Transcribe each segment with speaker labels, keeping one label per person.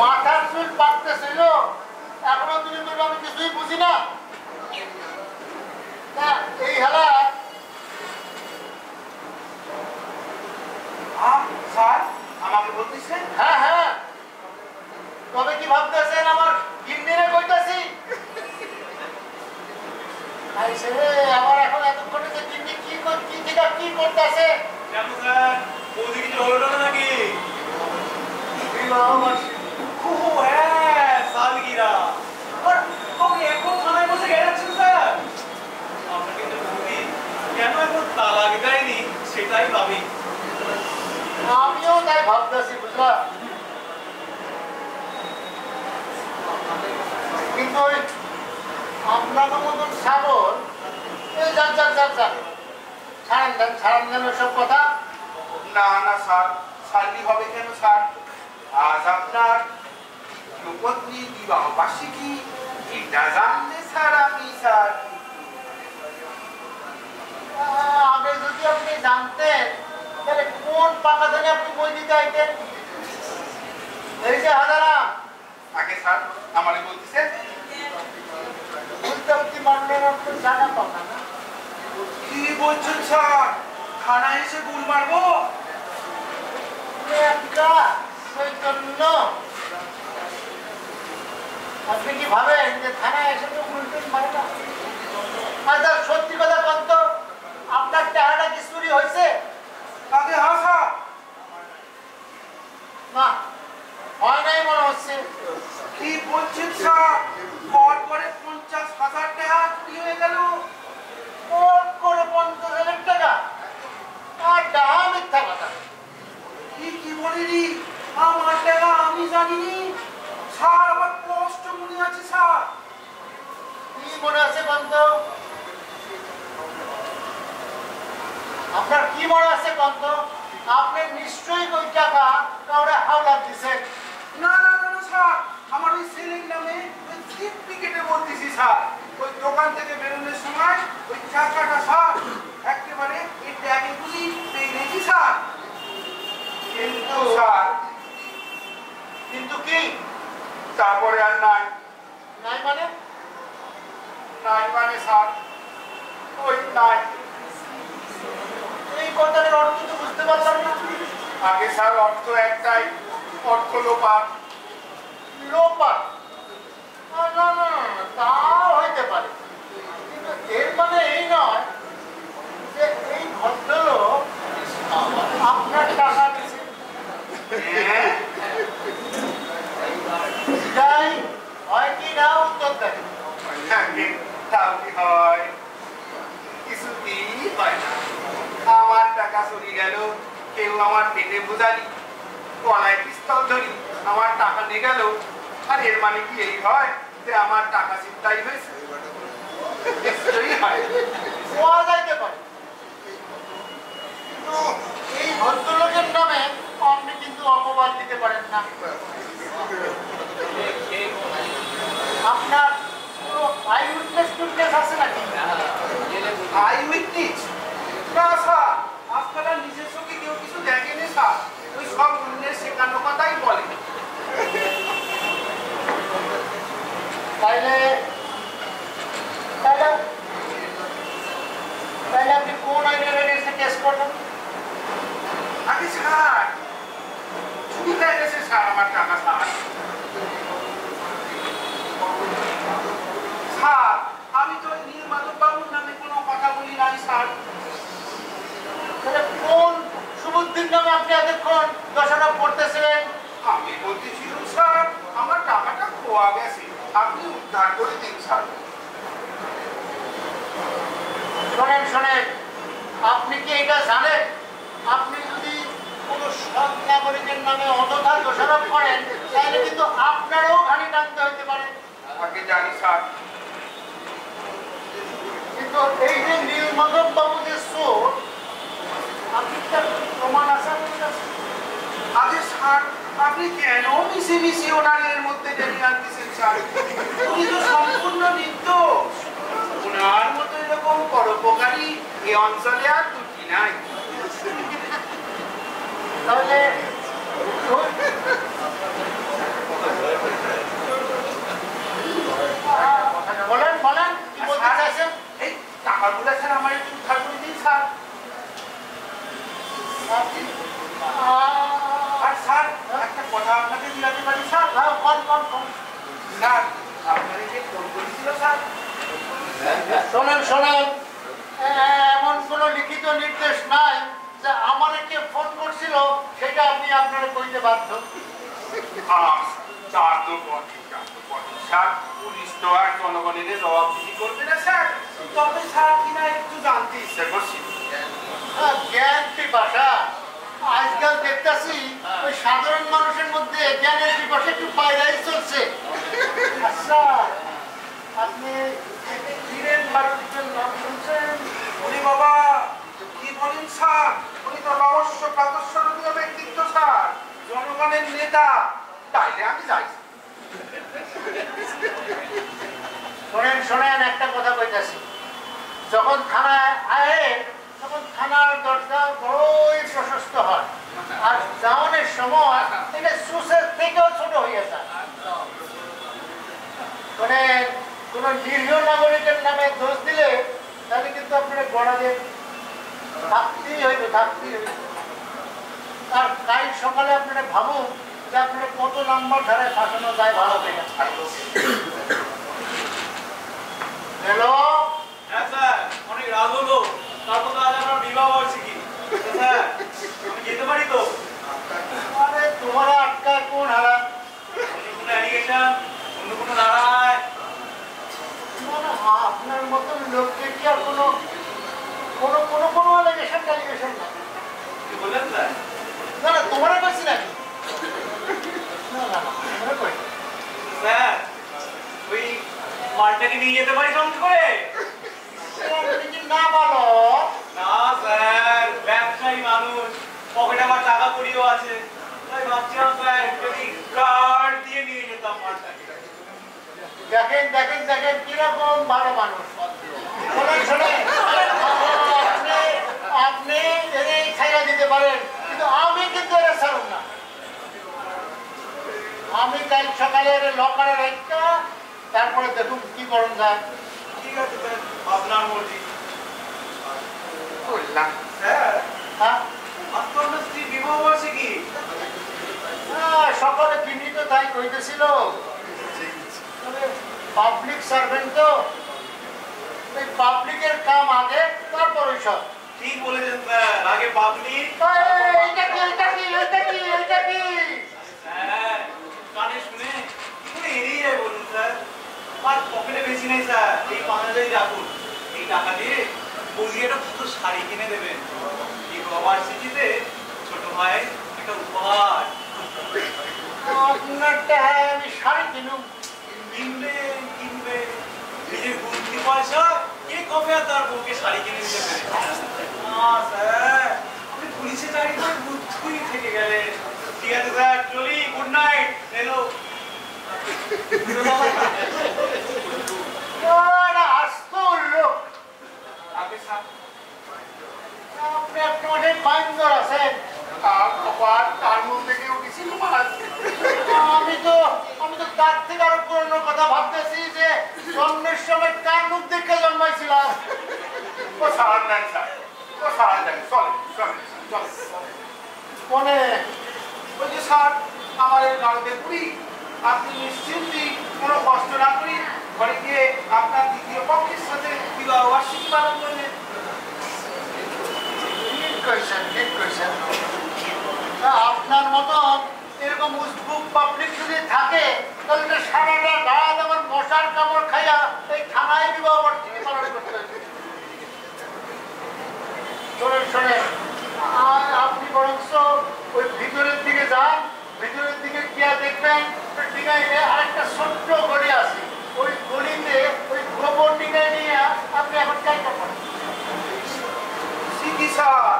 Speaker 1: মাথার চুল পাকতেছিল, এখনো তুমি বলবো আমি কিছুই বুঝি না। এই হেলা
Speaker 2: স্যার আমাকে বলতেছেন?
Speaker 1: হ্যাঁ হ্যাঁ, তবে কি ভাবতেছেন আমার গিন্নিরে কইতাছি? আমার এখন এতক্ষণে যে গিন্নি কি করতেছে?
Speaker 2: কেন স্যার, বৌদি কিছু হলো না নাকি? সালগিরা আপনি এখন থানায় বসে গেছেন স্যার? আপনাকে যে বৌদি কেন এখন তালাক দেয়নি সেটাই ভাবি।
Speaker 1: আমিও তাই ভাবতেছি, বুঝলা? কিন্তু ওই আপনার মতন সাগর ছাড়ান দেন ওসব কথা।
Speaker 2: না না স্যার, ছাড়লি হবে কেন স্যার? আজ আপনার পত্নী বিবাহ বার্ষিকী, এটা জানলে স্যার আমি স্যার
Speaker 1: আগে যদি আপনি জানতেন তাহলে কোন পাকা থেকে আপনি বই দিতে আইতেন? এই যে হাজারা
Speaker 2: আগে স্যার আমারে বলতেছেন
Speaker 1: বুঝতে মানলেন আপনি জানা পাকা না।
Speaker 2: কি বলছেন স্যার? থানায় এসে গুল মারবো?
Speaker 1: একটা চৈতন্য, আপনি কি ভাবেন যে থানায় এসে তো উল্টুন মারে না? আচ্ছা সত্যি কথা বলতো, আপনার টাকাটা কি চুরি হয়েছে?
Speaker 2: আগে হাসা
Speaker 1: না, হয় নাই মনে হচ্ছে।
Speaker 2: কি বলছেন স্যার? পর পরে 50,000 টাকা চুরি হয়ে গেল।
Speaker 1: করে 50,000 টাকা? আর ডাহা মিথ্যা কথা।
Speaker 2: কি বলিনি? আমার টাকা আমি জানিনি স্যার, আমার কষ্ট মনে আছে স্যার।
Speaker 1: কি মনে আছে বন্ধ? আপনার কি মনে আছে বন্ধ? আপনি নিশ্চয়ই ওই টাকা কাউরে হাওলাত দিছেন।
Speaker 2: না না না না স্যার, আমার ওই ছেলের নামে ওই চিপ টিকেটে বলতেছি স্যার। ওই দোকান থেকে বেরোনোর সময় ওই টাকাটা স্যার একেবারে এই ব্যাগে গুলি পেয়ে গেছি স্যার। কিন্তু স্যার,
Speaker 1: কিন্তু কি?
Speaker 2: তারপরে আর নাই।
Speaker 1: নাই মানে?
Speaker 2: নাই মানে স্যার ওই নাই।
Speaker 1: এই কথাটার অর্থ তো বুঝতে পারলাম না।
Speaker 2: আগে স্যার অর্থ একটাই, অর্থ লোপাট।
Speaker 1: লোপাট? না না না, তাও হইতে পারে, কিন্তু এর মানে এই নয় যে এই ভদ্রলোক আপনার টাকা দিচ্ছে। তাই হয় কি না উত্তর দেন।
Speaker 2: তাও কি হয়? কিছুতেই হয় না। আমার টাকা চুরি গেল, কেউ আমার পেটে বোঝালি, গলায় পিস্তল ধরি আমার টাকা নিয়ে গেল, আর এর মানে কি এই হয় যে আমার টাকা চিন্তাই হয়েছে? নিশ্চয়ই হয়।
Speaker 1: পাওয়া যাইতে পারে, কিন্তু এই ভদ্রলোকের নামে আপনি কিন্তু অপবাদ দিতে পারেন না। আপনার কোনো আই উইটনেস আছে নাকি?
Speaker 2: I witness? না স্যার, আপনারা নিজের চোখে কেউ কিছু দেখেনি স্যার, ওই সব অন্যের শেখানো কথাই বলে।
Speaker 1: তাইলে তাইলে তাইলে আপনি কোন আইনের এগেইনস্টে কেস করবেন?
Speaker 2: আগে স্যার চুরি হয়ে গেছে স্যার আমার টাকা স্যার। স্যার আমি তো ওই নীলমাধব বাবুর নামে কোনো কথা বলি নাই স্যার।
Speaker 1: তাহলে কোন সুবুদ্দিন নামে আপনি এতক্ষণ দোষারোপ করতেছিলেন?
Speaker 2: আমি বলতেছিলাম স্যার আমার টাকাটা খোয়া গেছে, আপনি উদ্ধার করে দিন স্যার।
Speaker 1: শোনেন শোনেন, আপনি কি এটা জানেন আপনি যদি কোনো সৎ নাগরিকের নামে অযথা দোষারোপ করেন তাহলে কিন্তু আপনারও ঘানি টানতে হইতে পারে?
Speaker 2: আগে জানি স্যার,
Speaker 1: কিন্তু এই যে নীলমাধব বাবু যে চোর, আপনি তার প্রমাণ আছে আপনার কাছে?
Speaker 2: আগে স্যার আপনি কেন মিশে মিশে ওনার এর মধ্যে টেনে আনতেছেন স্যার? উনি তো সম্পূর্ণ নির্দোষ। ওনার মতো এরকম পরোপকারী এই অঞ্চলে আর দুটি নাই।
Speaker 1: তাহলে
Speaker 2: স্যার আপনার যে ফোন করেছিল স্যার
Speaker 1: শোনেন শোনেন, এমন কোনো লিখিত নির্দেশ নাই যে আমার কে ফোন করছিল সেটা আপনি আপনারা কইতে বাধ্য।
Speaker 2: স্যার পুলিশ তো আর জনগণের জবাবদিহি করবে না স্যার, তবে স্যার কিনা একটু জানতে ইচ্ছা করছি।
Speaker 1: জ্ঞান পিপাসা আজকাল দেখতেছি ওই সাধারণ মানুষের মধ্যে জ্ঞানের পিপাসা একটু বাইরেই চলছে। আচ্ছা, আপনি ধীরেন বাড়ির নাম শুনছেন?
Speaker 2: উনি বাবা কি বলেন স্যার, উনি তো রহস্য প্রাদর্শনীয় ব্যক্তিত্ব স্যার, জনগণের নেতা, তাইলে আমি যাই।
Speaker 1: শোনেন শোনেন, একটা কথা কইতাছি, যখন থানায় আয়ে তখন থানার দরজা বড়ই প্রশস্ত হয়, আর যাওয়ানোর সময় এটা সুসের থেকেও ছোট হয়ে যায়। শোনেন, কোন নিরীহ নাগরিকের নামে দোষ দিলে তাহলে কিন্তু আপনারা গড়াদের থাকতেই হইবে, থাকতেই হইবে। আর কাল সকালে আপনারা ভাবুন যে আপনারা কত নাম্বার ধারায় ফাঁসানো যায় ভালো থেকে। হ্যালো,
Speaker 3: হ্যাঁ স্যার, অনেক রাত হলো, তারপর তো আজ আমার বিবাহ বার্ষিকী। স্যার আমি যেতে পারি তো?
Speaker 1: আরে তোমার আটকায় কোন হারা?
Speaker 3: অন্য কোনো অ্যালিগেশন, অন্য কোনো দাঁড়ায়?
Speaker 1: মানে আপনার মতন লোককে কি আর কোনো কোনো কোনো কোনো অ্যালিগেশন ট্যালিগেশন না?
Speaker 3: কি বললেন স্যার?
Speaker 1: না না, তোমার কাছে নাকি? না না না, তোমার কই?
Speaker 3: স্যার ওই মালটাকে নিয়ে যেতে পারি সঙ্গে করে?
Speaker 1: যদি না বলো।
Speaker 3: না স্যার, ব্যবসায়ী মানুষ, পকেটে আমার টাকা কড়িও আছে, তাই ভাবছিলাম স্যার যদি কার্ড দিয়ে নিয়ে যেতাম মালটাকে।
Speaker 1: দেখেন দেখেন দেখেন কিরকম ভালো মানুষ। শোনেন শোনেন, আপনি এর ছাইরা দিতে পারেন, কিন্তু আমি কিন্তু এর ছাড়ব না। আমি কাল সকালে লকারে রাখা, তারপরে দেখুন কি করুন যায়।
Speaker 3: ঠিক আছে স্যার, আপনার মর্জি।
Speaker 2: বললাম
Speaker 3: স্যার
Speaker 1: হ্যাঁ,
Speaker 3: আজ তো আপনার স্ত্রী বিবাহ বার্ষিকী।
Speaker 1: সকালে তিনি তো তাই কইতেছিল, পাবলিক সার্ভেন্ট তো, এই পাবলিকের কাম আগে, তারপর ওইসব।
Speaker 3: ঠিক বলেছেন স্যার, আগে পাবলিক।
Speaker 1: এইটা কি এইটা কি এইটা কি এইটা কি?
Speaker 3: স্যার কানে শুনে কি করে এড়িয়ে যায় বলুন স্যার? আর পকেটে বেশি নেই স্যার, এই ৫,০০০ রাখুন, এই টাকা দিয়ে বৌদি একটা দুটো শাড়ি কিনে দেবেন। বিবাহ বার্ষিকীতে ছোট ভাই একটা উপহার।
Speaker 1: আপনারটা আমি শাড়ি কিনুম।
Speaker 3: কিনবে কিনবে, নিজের বুদ্ধি পয়সা কে কবে আর তার বউকে শাড়ি কিনে দিতে পেরে? না স্যার, আপনি পুলিশে চাকরি করে বুদ্ধি থেকে গেলেন। ঠিক আছে স্যার, চলি, গুড নাইট। হ্যালো
Speaker 1: আসতো লোক।
Speaker 2: আগে স্যার
Speaker 1: আপনি একটা মাঠে বাইন্দর আছেন।
Speaker 2: তার মুখ থেকে উঠেছিল মাছ।
Speaker 1: আমি তো তার থেকে আরো পুরনো কথা ভাবতেছি যে জন্মের সময় কার মুখ দেখে জন্মাইছিলাম।
Speaker 2: ও সার নেন স্যার, ও সার নেন, চলে চলে চলে।
Speaker 1: মনে
Speaker 2: ওই যে স্যার আমার এই গাড়িতে পুরি, আপনি নিশ্চিন্তি কোনো কষ্ট না করি ঘরে গিয়ে আপনার দ্বিতীয় পক্ষের সাথে বিবাহ বার্ষিকী পালন করলেন।
Speaker 1: ঠিক কইছেন, ঠিক কইছেন। আপনার মতো এরকম উসবুক পাবলিক যদি থাকে তাহলে সারাটা রাত আমার মশার কামড় খাইয়া এই থানায় বিবাহ বার্ষিকী পালন করতে হবে। শোনেন শোনেন, আপনি বরঞ্চ ওই ভিতরের দিকে যান, ভিতরের দিকে গিয়া দেখবেন ডিঙাইলে আরেকটা ছোট্ট গলি আছে, ওই গলিতে ওই গোবর ডিঙাই নিয়ে আপনি এখন চাইতে পারেন।
Speaker 2: কি স্যার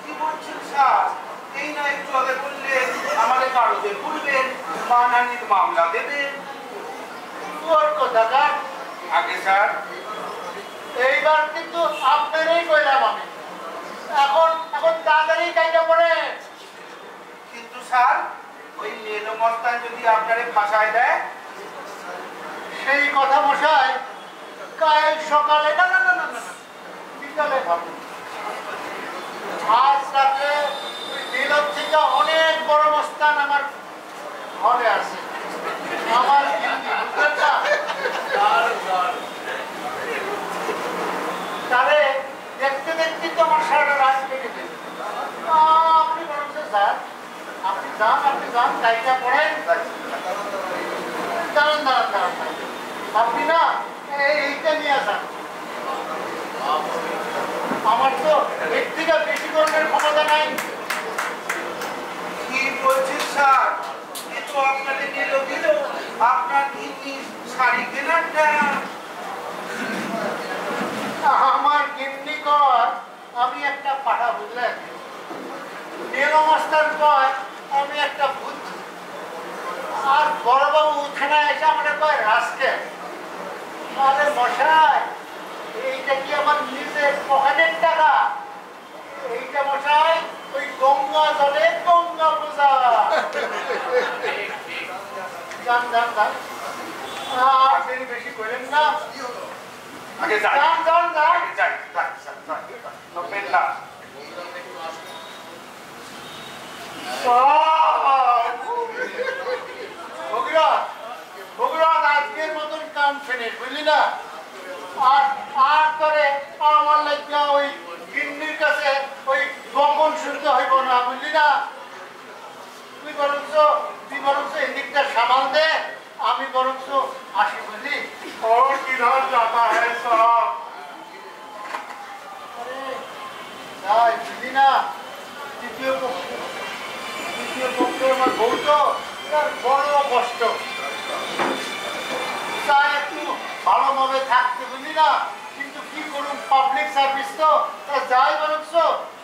Speaker 2: কি বলছেন স্যার? এই না একটু আগে বললেন আমাদের কাগজে বলবেন, মানহানির মামলা দেবেন।
Speaker 1: ওর কথাটা
Speaker 2: আগে স্যার
Speaker 1: এইবার কিন্তু আপনারই কইলাম আমি, এখন এখন তাড়াতাড়ি চাইতে পড়ে।
Speaker 2: কিন্তু স্যার ওই নেলো মস্তান যদি আপনারে ফাঁসায় দেয়?
Speaker 1: সেই কথা মশাই কাল সকালে না না না না না বিকালে ভাবুন। আজ রাতে নীলব থেকে অনেক বড় মস্তান আমার ঘরে আছে, আমার গিন্নি, বুঝতে স্যার, আপনি যান গাড়িটা পড়েন। দাঁড়ান, আপনি না এইটা নিয়ে আসেন। আমার তো এর থেকে বেশি ধরনের ক্ষমতা নাই।
Speaker 2: কি বলছেন স্যার? এ তো আপনাদের দিল আপনার গিন্নি শাড়ি কেনারটা।
Speaker 1: আমার গিন্নি কর আমি একটা পাঠা, বুঝলেন? নীল মাস্টার কয় আমি একটা ভূত। আর বড়বাবু থানায় এসে আমার কয় রাস্কেল। আরে মশাই, এইটা কি আমার নিজের পকেটের টাকা? এইটা মশাই ওই গঙ্গা জলে গঙ্গা পূজা। যান আপনি বেশি করেন না।
Speaker 2: আগে যাই,
Speaker 1: যান।
Speaker 2: আগে যাই, নবেন না।
Speaker 1: ভগীরথ আজকের মতন কাম ফিনিশ, বুঝলি না? আর করে আমার লাগিয়া ওই গিন্নির কাছে ওই গঙ্গন শুনতে হইব না, বুঝলি না? তুই বরঞ্চ এদিকটা সামাল দে, আমি বরঞ্চ আসি, বুঝলি?
Speaker 2: और किधर जाता है साहब?
Speaker 1: আরে যাই, বুঝলি না? দ্বিতীয় পক্ষে আমার বউ তো তার বড় কষ্ট। তাই একটু ভালোভাবে থাকতে, বুঝলি না? কিন্তু কি করুন, পাবলিক সার্ভিস তো, তা যাই বরঞ্চ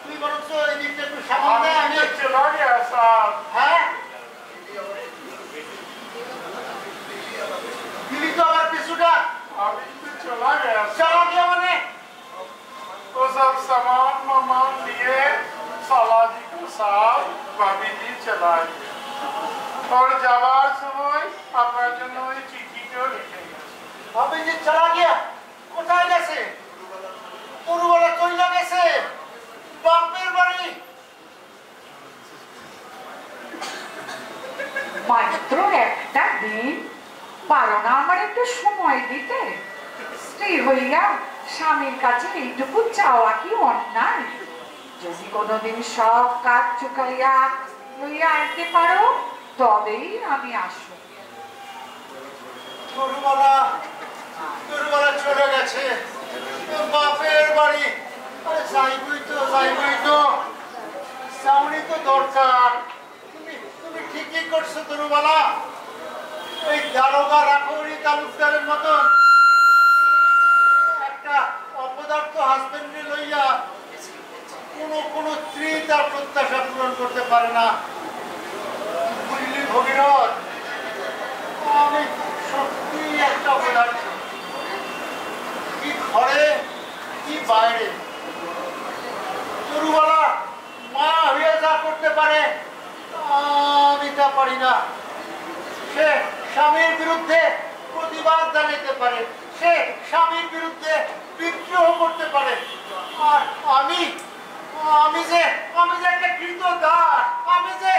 Speaker 1: তুই বরঞ্চ এদিকটা একটু সামাল দে। আমি
Speaker 2: चला गया साहब।
Speaker 1: হ্যাঁ দিলি তো আবার পিছুটা
Speaker 2: अभी तो चला गया
Speaker 1: চালা গিয়া মানে
Speaker 2: तो सब सामान वामान लिए सालाजी को साहब भाभी जी चला गए। और যাওয়ার সময় আপনার জন্য ওই চিঠিটাও লিখে গেছে।
Speaker 1: ভাবি যে চালা গিয়া কোথায় গেছে? পুরুবেলা চইলা গেছে বাপের বাড়ি।
Speaker 4: মাত্র একটা দিন, পারো না আমার একটু সময় দিতে? স্ত্রী হইয়া স্বামীর কাছে এইটুকু চাওয়া কি অন্যায়? যদি কোনোদিন সব কাজ চুকাইয়া লইয়া আনতে পারো তবেই আমি আসবো।
Speaker 1: পুরুবেলা চলে গেছে বাপের বাড়ি। আরে যাইবই তো সামনে তো দরকার। তুমি ঠিকই করছো তরুবালা। ওই দারোগা রাখৌরি তালুকদারের মতন একটা অপদার্থ হাজবেন্ডে লইয়া কোনো স্ত্রী তার প্রত্যাশা পূরণ করতে পারে না, বুঝলি ভগীরথ? আমি সত্যি একটা অপদার্থ, কি ঘরে কি বাইরে। তরুবালা মা হইয়া যা করতে পারে আমি তা পারি না। সে স্বামীর বিরুদ্ধে প্রতিবাদ জানাতে পারে, সে স্বামীর বিরুদ্ধে বিদ্রোহ করতে পারে। আর আমি যে একটা কৃতদাস, আমি যে